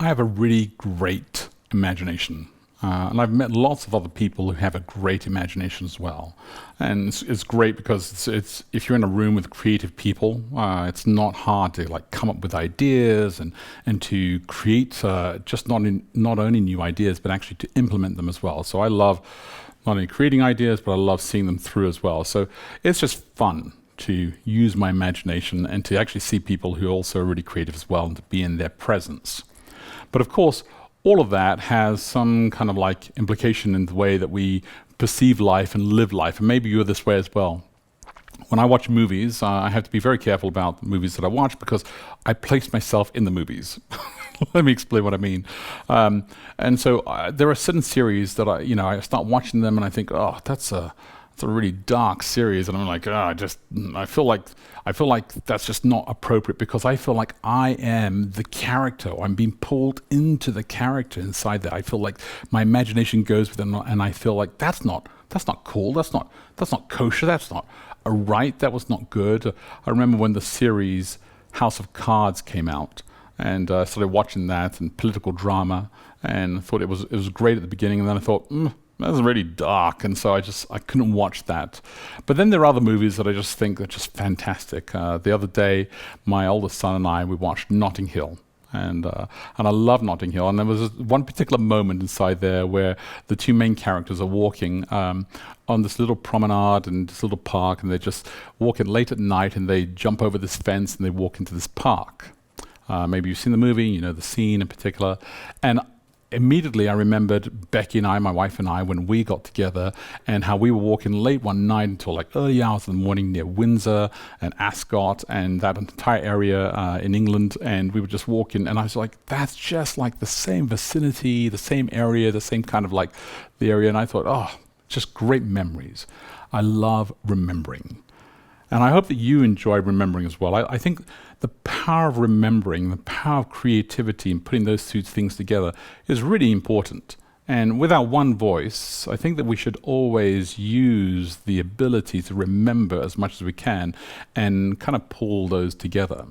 I have a really great imagination. And I've met lots of other people who have a great imagination as well. And it's great because it's if you're in a room with creative people, it's not hard to like come up with ideas and to create just not only new ideas, but actually to implement them as well. So I love not only creating ideas, but I love seeing them through as well. So it's just fun to use my imagination and to actually see people who are also really creative as well and to be in their presence. But of course, all of that has some kind of like implication in the way that we perceive life and live life. And maybe you're this way as well. When I watch movies, I have to be very careful about the movies that I watch because I place myself in the movies. Let me explain what I mean. And so there are certain series that I start watching them and I think, oh, that's a really dark series, and I'm like, I feel like that's just not appropriate because I feel like I am the character, or I'm being pulled into the character inside that. I feel like my imagination goes with it, and I feel like that's not cool. That's not kosher. That's not right. That was not good. I remember when the series House of Cards came out, and I started watching that and political drama, and I thought it was great at the beginning, and then I thought, that was really dark, and so I couldn't watch that. But then there are other movies that I just think are just fantastic. The other day, my oldest son and I, we watched Notting Hill, and I love Notting Hill. And there was one particular moment inside there where the two main characters are walking on this little promenade and this little park, and they're just walking late at night, and they jump over this fence and they walk into this park. Maybe you've seen the movie, you know the scene in particular, and immediately I remembered Becky and I, my wife and I, when we got together and how we were walking late one night until like early hours in the morning near Windsor and Ascot and that entire area in England, and we were just walking and I was like, that's just like the same vicinity, the same area, the same kind of like the area, and I thought, oh, just great memories. I love remembering. And I hope that you enjoy remembering as well. I think the power of remembering, the power of creativity and putting those two things together is really important. And with our one voice, I think that we should always use the ability to remember as much as we can and kind of pull those together.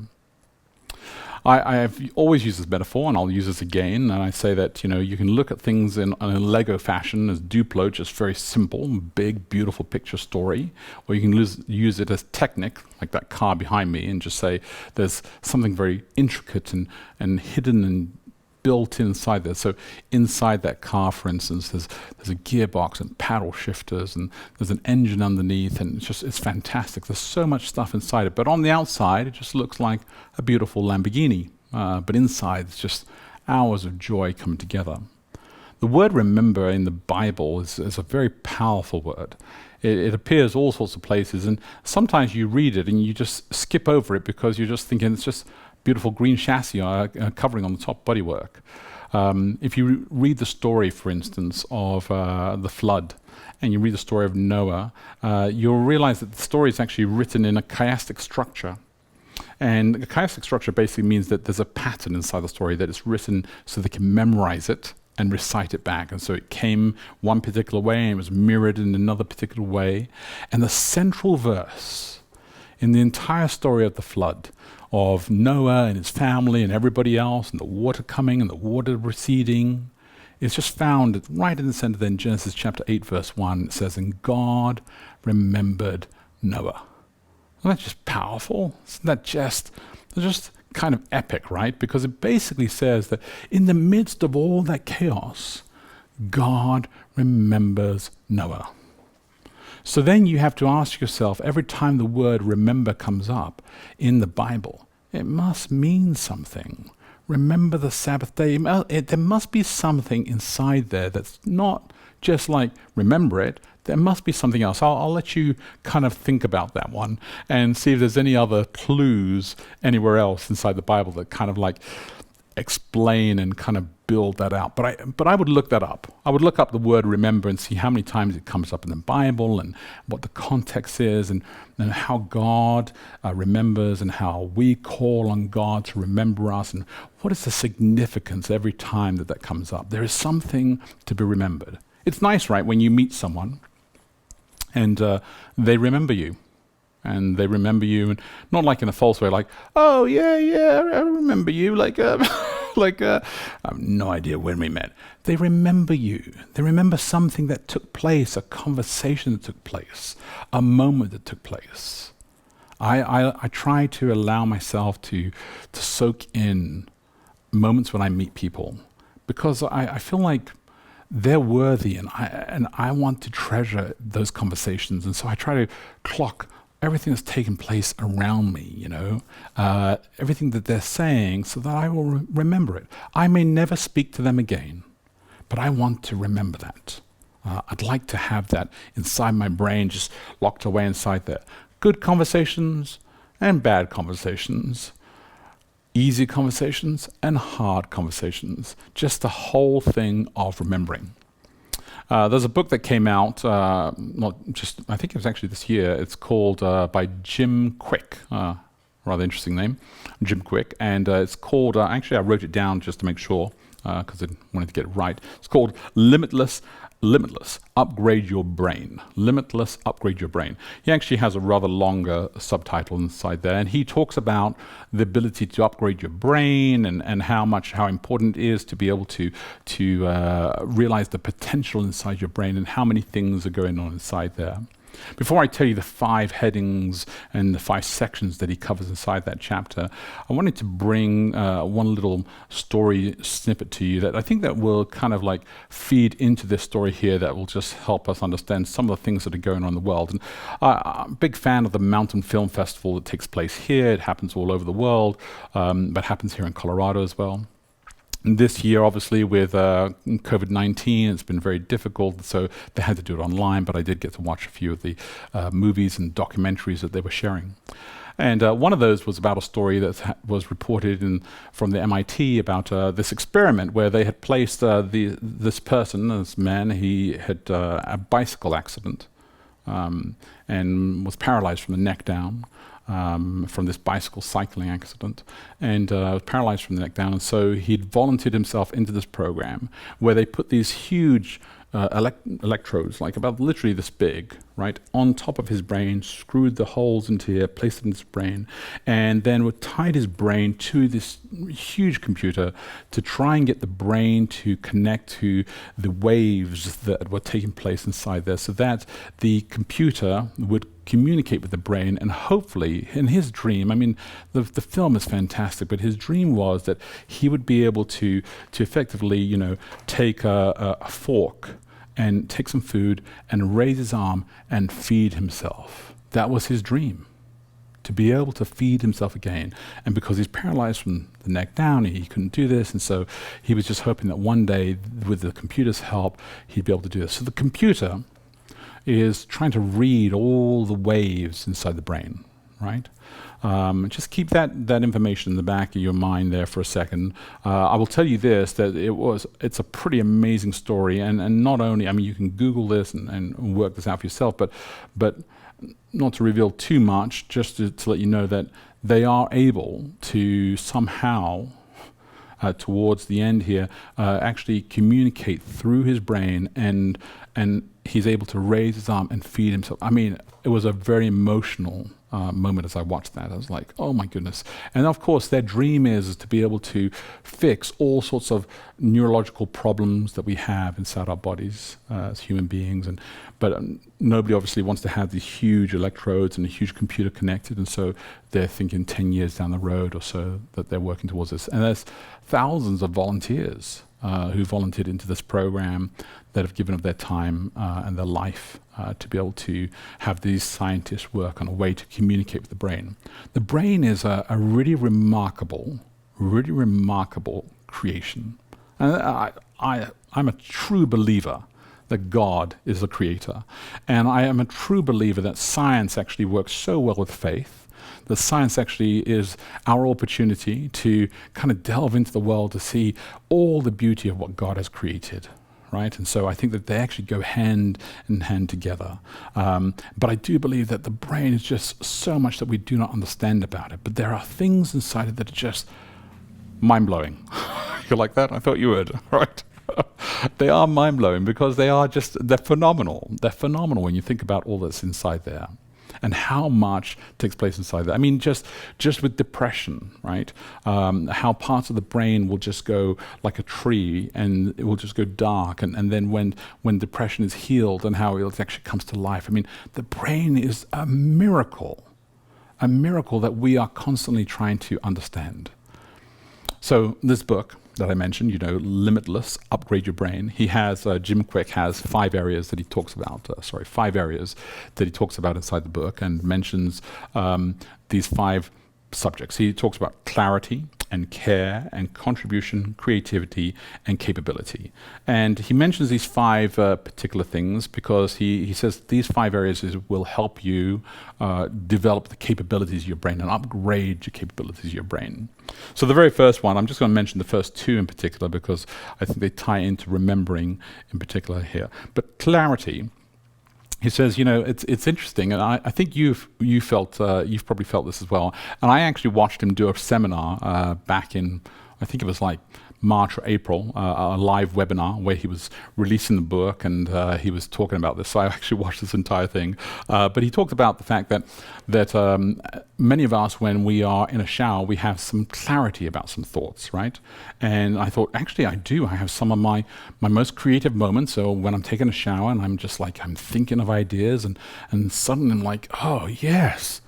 I have always used this metaphor, and I'll use this again, and I say that you can look at things in a Lego fashion as Duplo, just very simple, big, beautiful picture story, or you can use it as Technic, like that car behind me, and just say there's something very intricate and hidden and built inside there. So inside that car, for instance, there's a gearbox and paddle shifters, and there's an engine underneath, and it's fantastic. There's so much stuff inside it. But on the outside, it just looks like a beautiful Lamborghini. But inside, it's just hours of joy coming together. The word remember in the Bible is a very powerful word. It appears all sorts of places, and sometimes you read it and you just skip over it because you're just thinking it's just beautiful green chassis covering on the top bodywork. If you read the story, for instance, of the flood, and you read the story of Noah, you'll realize that the story is actually written in a chiastic structure. And a chiastic structure basically means that there's a pattern inside the story that is written so they can memorize it and recite it back. And so it came one particular way and it was mirrored in another particular way. And the central verse in the entire story of the flood, of Noah and his family and everybody else, and the water coming and the water receding, is just found right in the center there in Genesis chapter 8, verse 1. It says, and God remembered Noah. Isn't that just powerful? Isn't that just kind of epic, right? Because it basically says that in the midst of all that chaos, God remembers Noah. So then you have to ask yourself, every time the word remember comes up in the Bible, it must mean something. Remember the Sabbath day. There must be something inside there that's not just like remember it. There must be something else. I'll let you kind of think about that one and see if there's any other clues anywhere else inside the Bible that kind of like explain and kind of build that out. But I would look that up. I would look up the word remember and see how many times it comes up in the Bible and what the context is and how God remembers and how we call on God to remember us and what is the significance every time that comes up. There is something to be remembered. It's nice, right, when you meet someone and they remember you. And they remember you, and not like in a false way, like, oh, yeah, I remember you. Like, like, I have no idea when we met. They remember you. They remember something that took place, a conversation that took place, a moment that took place. I try to allow myself to soak in moments when I meet people, because I feel like they're worthy, and I want to treasure those conversations. And so I try to clock everything that's taken place around me, everything that they're saying, so that I will remember it. I may never speak to them again, but I want to remember that. I'd like to have that inside my brain, just locked away inside there. Good conversations and bad conversations. Easy conversations and hard conversations. Just the whole thing of remembering. There's a book that came out, I think it was actually this year. It's called by Jim Quick. Rather interesting name, Jim Quick. And it's called, actually I wrote it down just to make sure, because I wanted to get it right. It's called Limitless, Upgrade Your Brain. Limitless, Upgrade Your Brain. He actually has a rather longer subtitle inside there, and he talks about the ability to upgrade your brain and how important it is to be able to realize the potential inside your brain and how many things are going on inside there. Before I tell you the 5 headings and the 5 sections that he covers inside that chapter, I wanted to bring one little story snippet to you that I think that will kind of like feed into this story here, that will just help us understand some of the things that are going on in the world. And I'm a big fan of the Mountain Film Festival that takes place here. It happens all over the world, but happens here in Colorado as well. This year, obviously, with COVID-19, it's been very difficult, so they had to do it online, but I did get to watch a few of the movies and documentaries that they were sharing. And one of those was about a story that was reported from the MIT about this experiment where they had placed this man, he had a bicycle accident and was paralyzed from the neck down. From this bicycle cycling accident, and was paralyzed from the neck down. And so he'd volunteered himself into this program where they put these huge electrodes, like about literally this big, right, on top of his brain, screwed the holes into here, placed it in his brain, and then would tie his brain to this huge computer to try and get the brain to connect to the waves that were taking place inside there, so that the computer would communicate with the brain, and hopefully, in his dream, I mean, the film is fantastic, but his dream was that he would be able to effectively, take a fork and take some food and raise his arm and feed himself. That was his dream, to be able to feed himself again. And because he's paralyzed from the neck down, he couldn't do this, and so he was just hoping that one day, with the computer's help, he'd be able to do this. So the computer is trying to read all the waves inside the brain, right? Just keep that information in the back of your mind there for a second. I will tell you this, that it's a pretty amazing story, and not only, I mean, you can Google this and work this out for yourself, but not to reveal too much, just to let you know that they are able to somehow, towards the end here, actually communicate through his brain, and he's able to raise his arm and feed himself. I mean, it was a very emotional moment as I watched that. I was like, oh my goodness. And of course, their dream is to be able to fix all sorts of neurological problems that we have inside our bodies as human beings. But nobody obviously wants to have these huge electrodes and a huge computer connected, and so they're thinking 10 years down the road or so that they're working towards this. And there's thousands of volunteers who volunteered into this program that have given up their time and their life to be able to have these scientists work on a way to communicate with the brain. The brain is a really remarkable creation. And I'm a true believer that God is the creator. And I am a true believer that science actually works so well with faith, that science actually is our opportunity to kind of delve into the world to see all the beauty of what God has created. Right? And so I think that they actually go hand in hand together. But I do believe that the brain is just so much that we do not understand about it. But there are things inside it that are just mind-blowing. You like that? I thought you would, right? They are mind-blowing because they're phenomenal. They're phenomenal when you think about all that's inside there. and how much takes place inside that. I mean, just with depression, right? How parts of the brain will just go like a tree, and it will just go dark, and then when depression is healed, and how it actually comes to life. I mean, the brain is a miracle that we are constantly trying to understand. So this book that I mentioned, Limitless, Upgrade Your Brain, Jim Quick has 5 areas that he talks about, 5 areas that he talks about inside the book, and mentions these 5 subjects. He talks about clarity and care and contribution, creativity and capability. And he mentions these 5 particular things because he says these 5 areas will help you develop the capabilities of your brain and upgrade your capabilities of your brain. So the very first one, I'm just going to mention the first 2 in particular because I think they tie into remembering in particular here. But clarity, he says, it's interesting, and I think you've probably felt this as well. And I actually watched him do a seminar back in, I think it was like March or April, a live webinar where he was releasing the book, and he was talking about this. So I actually watched this entire thing. But he talked about the fact that many of us, when we are in a shower, we have some clarity about some thoughts, right? And I thought, actually, I do. I have some of my most creative moments. So when I'm taking a shower and I'm just like, I'm thinking of ideas, and suddenly I'm like, oh, yes,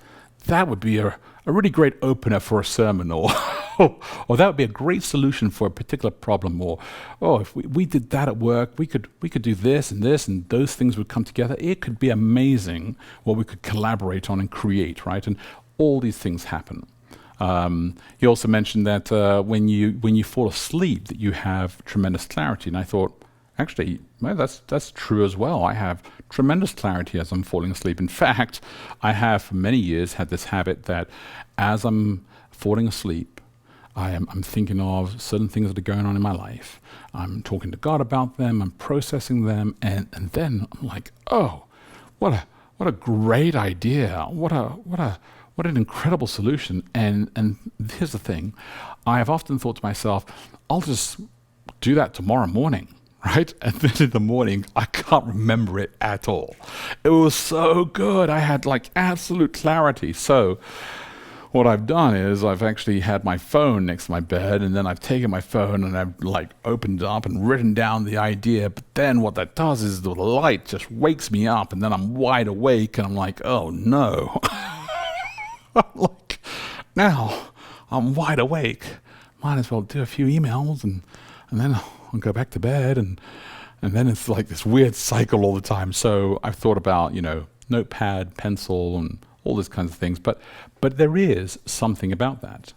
that would be a really great opener for a sermon, or or that would be a great solution for a particular problem, or if we did that at work, we could do this, and those things would come together. It could be amazing what we could collaborate on and create, right? And all these things happen. He also mentioned that when you fall asleep, that you have tremendous clarity, and I thought, actually, well, that's true as well. I have tremendous clarity as I'm falling asleep. In fact, I have for many years had this habit that as I'm falling asleep, I'm thinking of certain things that are going on in my life. I'm talking to God about them. I'm processing them, and then I'm like, oh, what a great idea! What an incredible solution! And here's the thing: I have often thought to myself, I'll just do that tomorrow morning. Right? And then in the morning, I can't remember it at all. It was so good. I had like absolute clarity. So what I've done is I've actually had my phone next to my bed, and then I've taken my phone and I've like opened it up and written down the idea. But then what that does is the light just wakes me up, and then I'm wide awake, and I'm like, oh no. I'm like, now I'm wide awake. Might as well do a few emails and then I'll go back to bed, and then it's like this weird cycle all the time. So I've thought about, notepad, pencil, and all these kinds of things. But there is something about that.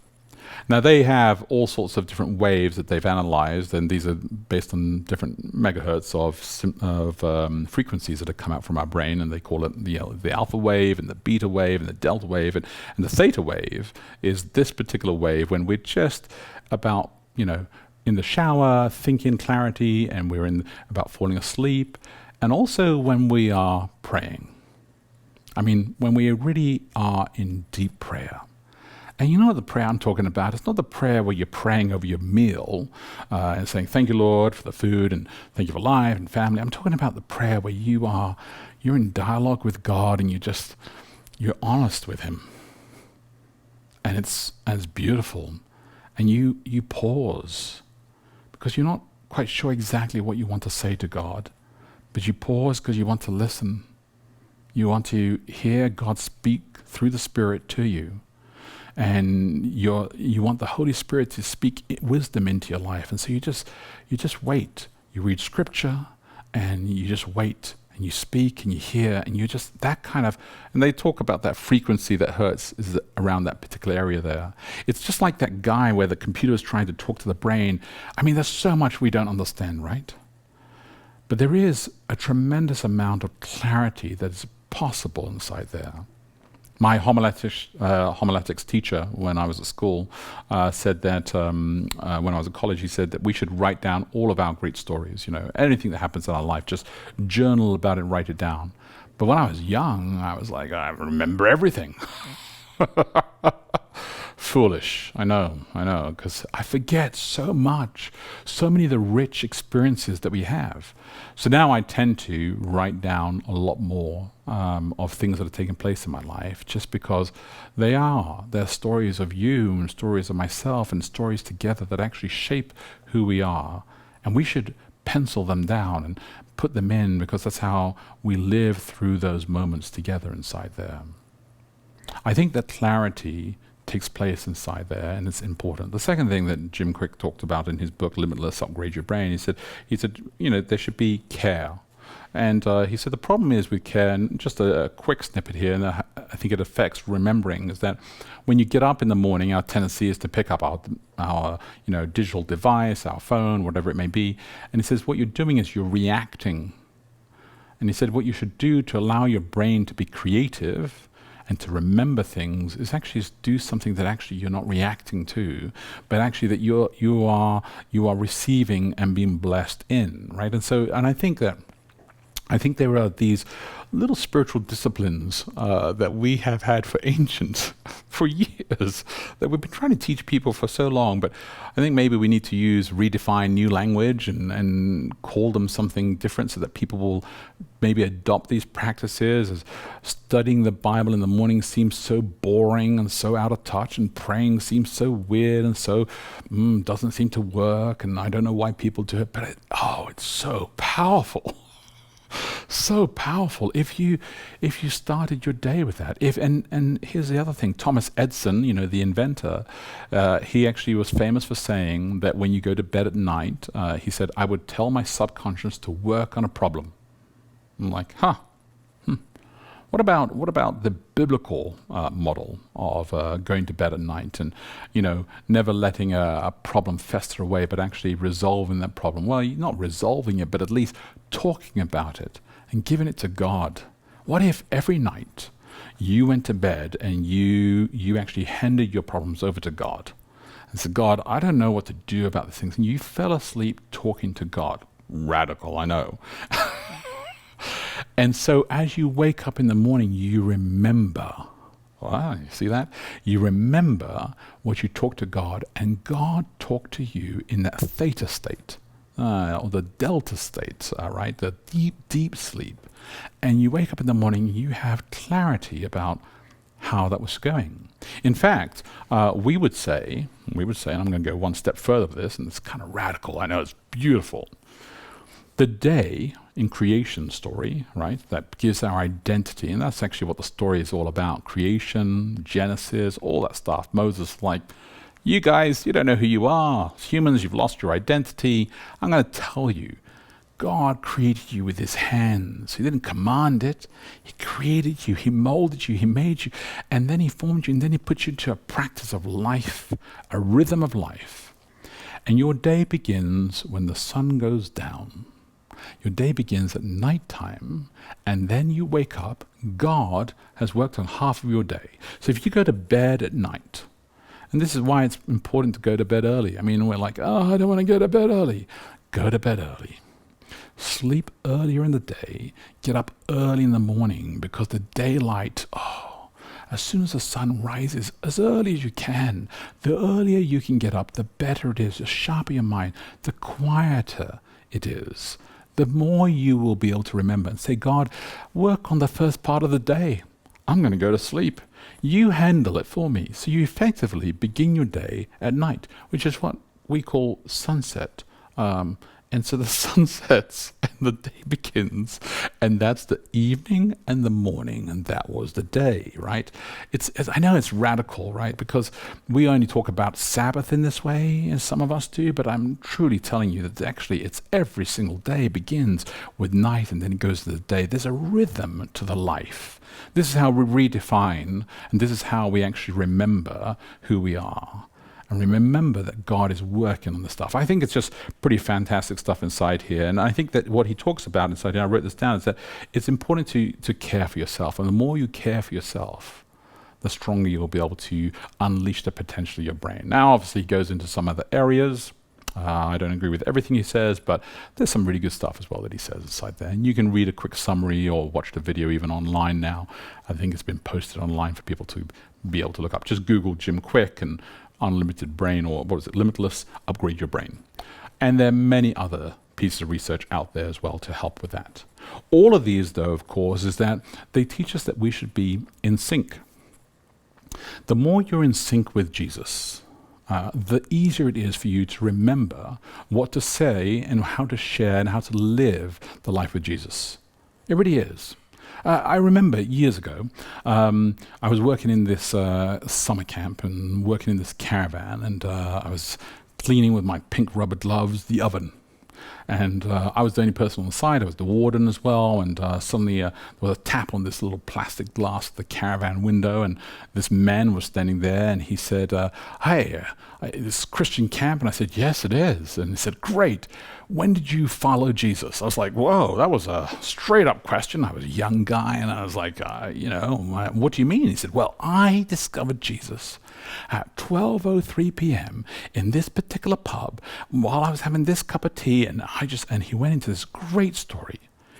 Now, they have all sorts of different waves that they've analyzed, and these are based on different megahertz of frequencies that have come out from our brain, and they call it the alpha wave, and the beta wave, and the delta wave, and the theta wave is this particular wave when we're just about, in the shower, thinking clarity, and we're about falling asleep, and also when we are praying. I mean, when we really are in deep prayer. And you know what the prayer I'm talking about? It's not the prayer where you're praying over your meal and saying, thank you, Lord, for the food, and thank you for life and family. I'm talking about the prayer where you're in dialogue with God, and you're honest with Him. And it's beautiful. And you pause, because you're not quite sure exactly what you want to say to God, but you pause because you want to listen. You want to hear God speak through the Spirit to you, and you want the Holy Spirit to speak wisdom into your life. And so you just wait. You read Scripture, and you just wait, and you speak, and you hear, and you just that kind of. And they talk about that frequency that hurts is around that particular area there. It's just like that guy where the computer is trying to talk to the brain. I mean, there's so much we don't understand, right? But there is a tremendous amount of clarity that is possible inside there. My homiletics teacher, when I was at school, said that when I was at college, he said that we should write down all of our great stories. Anything that happens in our life, just journal about it, write it down. But when I was young, I was like, I remember everything. Foolish, I know, because I forget so much, so many of the rich experiences that we have. So now I tend to write down a lot more of things that have taken place in my life, just because they're stories of you and stories of myself and stories together that actually shape who we are. And we should pencil them down and put them in, because that's how we live through those moments together inside there. I think that clarity takes place inside there, and it's important. The second thing that Jim Quick talked about in his book Limitless: Upgrade Your Brain, he said there should be care. And he said the problem is with care, and just a quick snippet here, and I think it affects remembering, is that when you get up in the morning, our tendency is to pick up our digital device, our phone, whatever it may be, and he says what you're doing is you're reacting. And he said what you should do to allow your brain to be creative and to remember things is actually just do something that actually you're not reacting to, but actually that you are receiving and being blessed in, right? And I think there are these little spiritual disciplines that we have had for ancients for years, that we've been trying to teach people for so long, but I think maybe we need to redefine new language and call them something different so that people will maybe adopt these practices. As studying the Bible in the morning seems so boring and so out of touch, and praying seems so weird and so doesn't seem to work, and I don't know why people do it, but it's so powerful. So powerful if you started your day with that. And here's the other thing: Thomas Edison, the inventor, he actually was famous for saying that when you go to bed at night, he said, "I would tell my subconscious to work on a problem." I'm like, What about the biblical model of going to bed at night and never letting a problem fester away, but actually resolving that problem? Well, you're not resolving it, but at least talking about it and giving it to God. What if every night you went to bed and you actually handed your problems over to God and said, "God, I don't know what to do about these things," and you fell asleep talking to God? Radical, I know. And so as you wake up in the morning, you remember. Wow, you see that? You remember what you talked to God, and God talked to you in that theta state, or the delta state, right? The deep, deep sleep. And you wake up in the morning, you have clarity about how that was going. In fact, we would say, and I'm going to go one step further with this, and it's kind of radical, I know, it's beautiful. The day in creation story, right, that gives our identity, and that's actually what the story is all about: creation, Genesis, all that stuff. Moses, like, you guys, you don't know who you are. As humans, you've lost your identity. I'm going to tell you, God created you with his hands. He didn't command it. He created you. He molded you. He made you. And then he formed you, and then he put you into a practice of life, a rhythm of life. And your day begins when the sun goes down. Your day begins at night time, and then you wake up. God has worked on half of your day. So if you go to bed at night, and this is why it's important to go to bed early. I mean, we're like, I don't want to go to bed early. Go to bed early. Sleep earlier in the day. Get up early in the morning, because the daylight, as soon as the sun rises, as early as you can, the earlier you can get up, the better it is. The sharper your mind, the quieter it is. The more you will be able to remember and say, God, work on the first part of the day. I'm going to go to sleep. You handle it for me. So you effectively begin your day at night, which is what we call sunset. And so the sun sets and the day begins, and that's the evening and the morning, and that was the day, right? I know it's radical, right? Because we only talk about Sabbath in this way, as some of us do, but I'm truly telling you that actually it's every single day begins with night and then it goes to the day. There's a rhythm to the life. This is how we redefine, and this is how we actually remember who we are. And remember that God is working on the stuff. I think it's just pretty fantastic stuff inside here. And I think that what he talks about inside here, I wrote this down, is that it's important to care for yourself. And the more you care for yourself, the stronger you'll be able to unleash the potential of your brain. Now, obviously, he goes into some other areas. I don't agree with everything he says, but there's some really good stuff as well that he says inside there. And you can read a quick summary or watch the video even online now. I think it's been posted online for people to be able to look up. Just Google Jim Quick and unlimited brain, or what was it, limitless, upgrade your brain. And there are many other pieces of research out there as well to help with that. All of these, though, of course, is that they teach us that we should be in sync. The more you're in sync with Jesus, the easier it is for you to remember what to say and how to share and how to live the life with Jesus. It really is. I remember years ago, I was working in this summer camp and working in this caravan, and I was cleaning with my pink rubber gloves the oven. And I was the only person on the side. I was the warden as well. And suddenly there was a tap on this little plastic glass of the caravan window. And this man was standing there. And he said, hey, this Christian camp? And I said, yes, it is. And he said, great. When did you follow Jesus? I was like, whoa, that was a straight up question. I was a young guy. And I was like, what do you mean? He said, well, I discovered Jesus at 12:03 p.m. in this particular pub while I was having this cup of tea, and he went into this great story.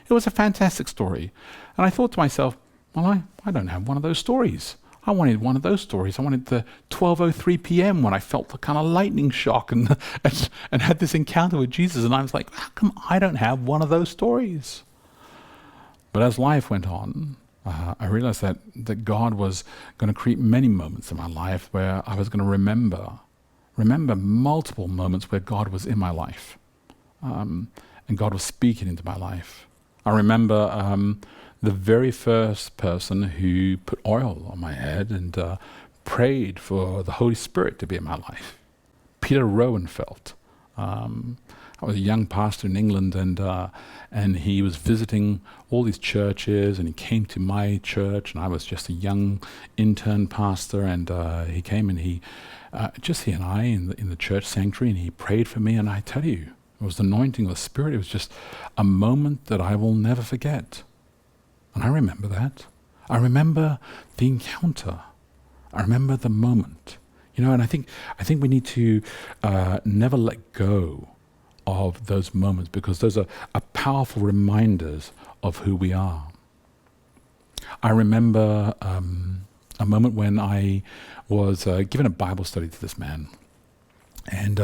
It was a fantastic story. And I thought to myself, well, I don't have one of those stories. I wanted one of those stories. I wanted the 12:03 p.m. when I felt the kind of lightning shock and had this encounter with Jesus. And I was like, how come I don't have one of those stories? But as life went on, I realized that God was going to create many moments in my life where I was going to remember multiple moments where God was in my life, and God was speaking into my life. I remember the very first person who put oil on my head and prayed for the Holy Spirit to be in my life, Peter Rowenfeld. I was a young pastor in England, and he was visiting all these churches, and he came to my church, and I was just a young intern pastor, and he came and he and I in the church sanctuary, and he prayed for me, and I tell you, it was the anointing of the Spirit. It was just a moment that I will never forget. And I remember that. I remember the encounter. I remember the moment. And I think we need to never let go of those moments, because those are powerful reminders of who we are. I remember a moment when I was given a Bible study to this man. And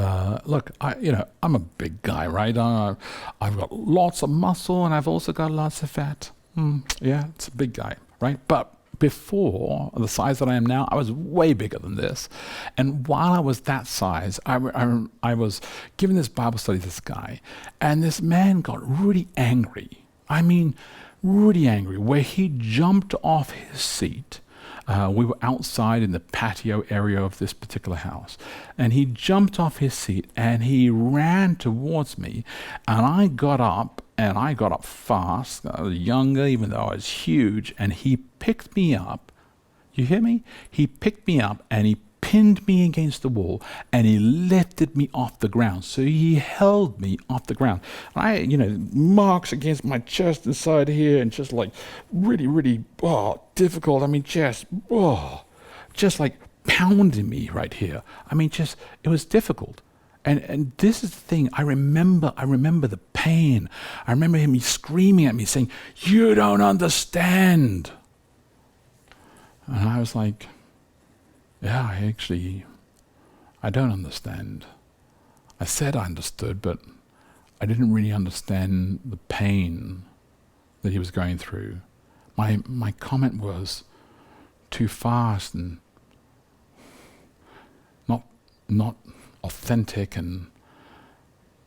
look, I'm a big guy, right? I've got lots of muscle, and I've also got lots of fat. Yeah, it's a big guy, right? But before the size that I am now, I was way bigger than this. And while I was that size, I was giving this Bible study to this guy, and this man got really angry. I mean, really angry, where he jumped off his seat. We were outside in the patio area of this particular house, and he jumped off his seat and he ran towards me, and I got up fast. I was younger, even though I was huge, and he picked me up. You hear me? He picked me up and he pinned me against the wall, and he lifted me off the ground. So he held me off the ground. And marks against my chest inside here, and just like really, really difficult. I mean, just like pounding me right here. I mean, it was difficult. And this is the thing, I remember the pain. I remember him screaming at me, saying, "You don't understand." And I was like, yeah, I don't understand. I said I understood, but I didn't really understand the pain that he was going through. My comment was too fast and not authentic, and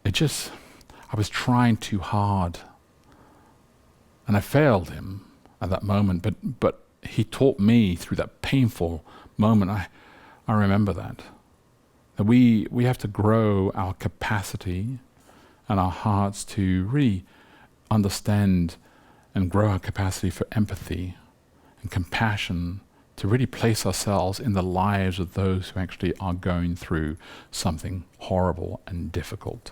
I was trying too hard, and I failed him at that moment, but he taught me through that painful moment. I remember that we have to grow our capacity and our hearts to really understand and grow our capacity for empathy and compassion, to really place ourselves in the lives of those who actually are going through something horrible and difficult.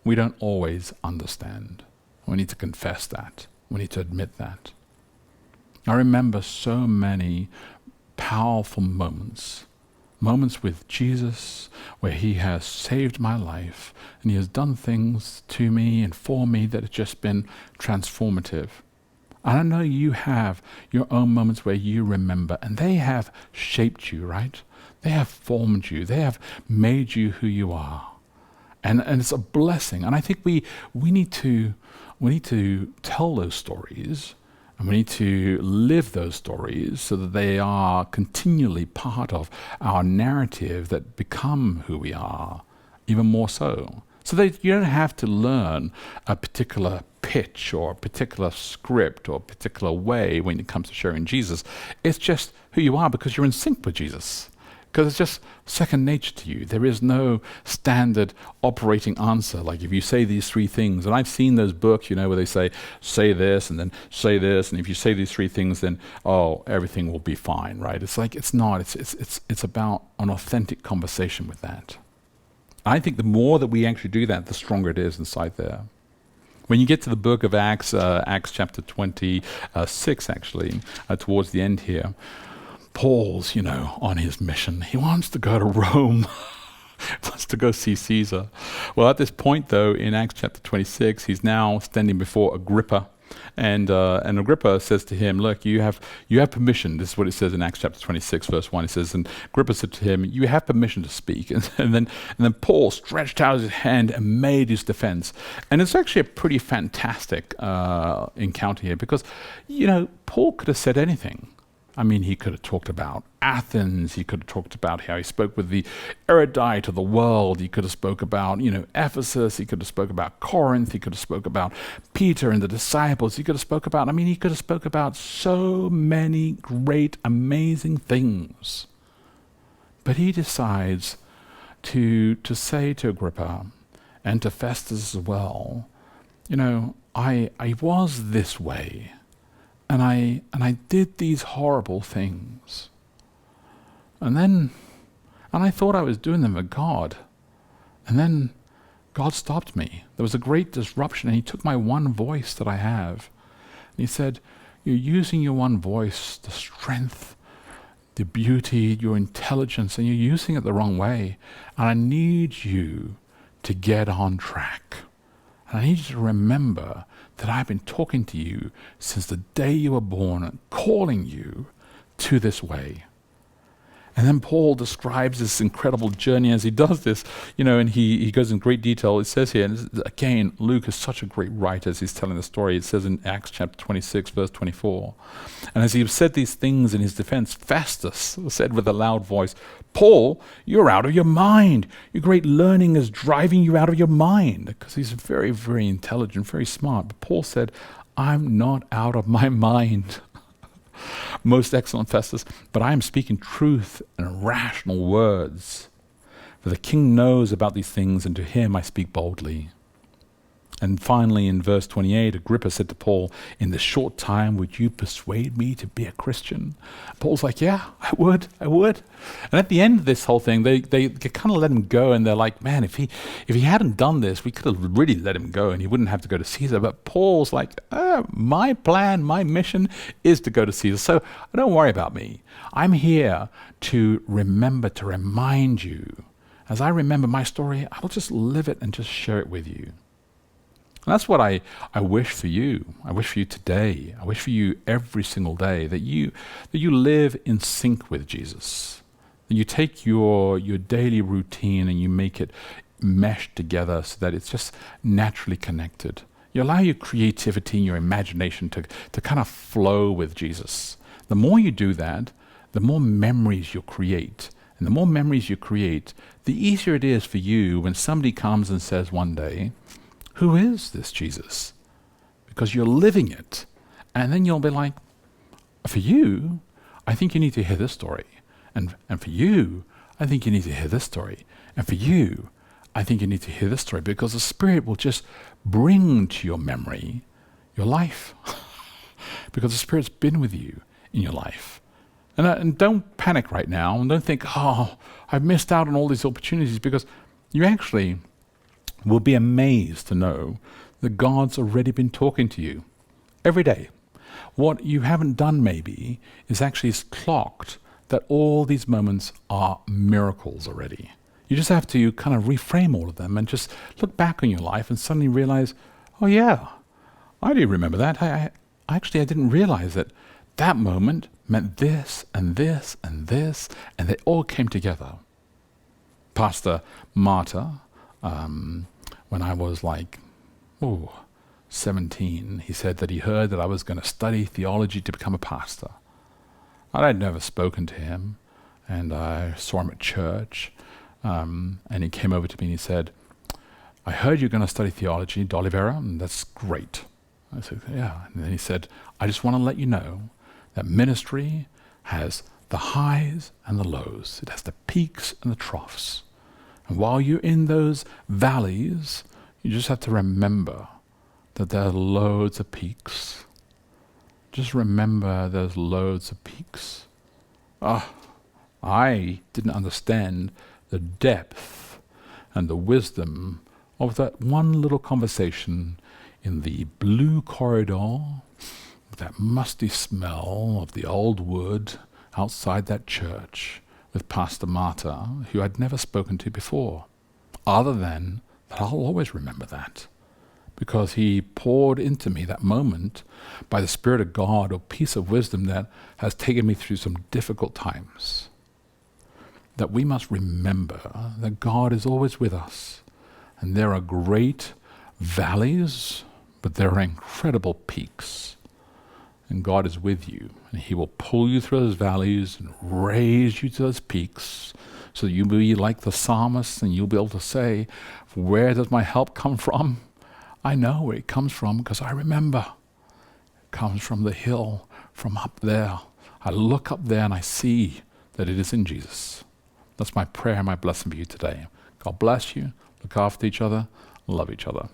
We don't always understand. We need to confess that. We need to admit that. I remember so many powerful moments Moments with Jesus where he has saved my life and he has done things to me and for me that have just been transformative. And I know you have your own moments where you remember, and they have shaped you, right? They have formed you. They have made you who you are. And it's a blessing. And I think we need to tell those stories, and we need to live those stories so that they are continually part of our narrative that become who we are, even more so. So that you don't have to learn a particular pitch or a particular script or a particular way when it comes to sharing Jesus. It's just who you are because you're in sync with Jesus. Because it's just second nature to you. There is no standard operating answer. Like if you say these three things, and I've seen those books, where they say this and then say this, and if you say these three things, then everything will be fine, right? It's like it's not. It's about an authentic conversation with that. I think the more that we actually do that, the stronger it is inside there. When you get to the book of Acts, Acts chapter 26, actually, towards the end here, Paul's, on his mission. He wants to go to Rome. He wants to go see Caesar. Well, at this point, though, in Acts chapter 26, he's now standing before Agrippa. And Agrippa says to him, look, you have permission. This is what it says in Acts chapter 26, verse 1. It says, and Agrippa said to him, you have permission to speak. And then Paul stretched out his hand and made his defense. And it's actually a pretty fantastic encounter here because, Paul could have said anything. I mean, he could have talked about Athens. He could have talked about how he spoke with the erudite of the world. He could have spoke about, Ephesus. He could have spoke about Corinth. He could have spoke about Peter and the disciples. He could have spoke about so many great, amazing things. But he decides to say to Agrippa and to Festus as well, I was this way. And I did these horrible things. And I thought I was doing them for God. And then God stopped me. There was a great disruption, and he took my one voice that I have. And he said, you're using your one voice, the strength, the beauty, your intelligence, and you're using it the wrong way. And I need you to get on track. And I need you to remember that I've been talking to you since the day you were born and calling you to this way. And then Paul describes this incredible journey as he does this, and he goes in great detail. It says here, and again, Luke is such a great writer as he's telling the story. It says in Acts chapter 26, verse 24. And as he said these things in his defense, Festus said with a loud voice, Paul, you're out of your mind. Your great learning is driving you out of your mind. Because he's very, very intelligent, very smart. But Paul said, I'm not out of my mind. Most excellent Festus, but I am speaking truth and rational words. For the king knows about these things, and to him I speak boldly. And finally, in verse 28, Agrippa said to Paul, in this short time, would you persuade me to be a Christian? Paul's like, yeah, I would. And at the end of this whole thing, they kind of let him go, and they're like, man, if he hadn't done this, we could have really let him go, and he wouldn't have to go to Caesar. But Paul's like, my plan, my mission is to go to Caesar, so don't worry about me. I'm here to remind you. As I remember my story, I'll just live it and just share it with you. And that's what I wish for you. I wish for you today. I wish for you every single day that you live in sync with Jesus. That you take your daily routine and you make it mesh together so that it's just naturally connected. You allow your creativity and your imagination to kind of flow with Jesus. The more you do that, the more memories you'll create. And the more memories you create, the easier it is for you when somebody comes and says one day, who is this Jesus? Because you're living it. And then you'll be like, for you, I think you need to hear this story. And for you, I think you need to hear this story. And for you, I think you need to hear this story. Because the Spirit will just bring to your memory your life. Because the Spirit's been with you in your life. And don't panic right now. And don't think, I've missed out on all these opportunities. Because you actually will be amazed to know that God's already been talking to you every day. What you haven't done maybe is actually clocked that all these moments are miracles already. You just have to kind of reframe all of them and just look back on your life and suddenly realize, oh yeah, I do remember that. I didn't realize that that moment meant this and this and this, and they all came together. Pastor Marta, when I was like, 17, he said that he heard that I was going to study theology to become a pastor. I had never spoken to him, and I saw him at church, and he came over to me and he said, I heard you're going to study theology, Oliveira, and that's great. I said, yeah. And then he said, I just want to let you know that ministry has the highs and the lows. It has the peaks and the troughs. And while you're in those valleys, you just have to remember that there are loads of peaks. Just remember there's loads of peaks. I didn't understand the depth and the wisdom of that one little conversation in the blue corridor, with that musty smell of the old wood outside that church, with Pastor Marta, who I'd never spoken to before, other than that I'll always remember that, because he poured into me that moment by the Spirit of God a piece of wisdom that has taken me through some difficult times. That we must remember that God is always with us, and there are great valleys, but there are incredible peaks. And God is with you, and he will pull you through those valleys and raise you to those peaks, so that you'll be like the psalmist, and you'll be able to say, where does my help come from? I know where it comes from because I remember. It comes from the hill, from up there. I look up there and I see that it is in Jesus. That's my prayer and my blessing for you today. God bless you. Look after each other. Love each other.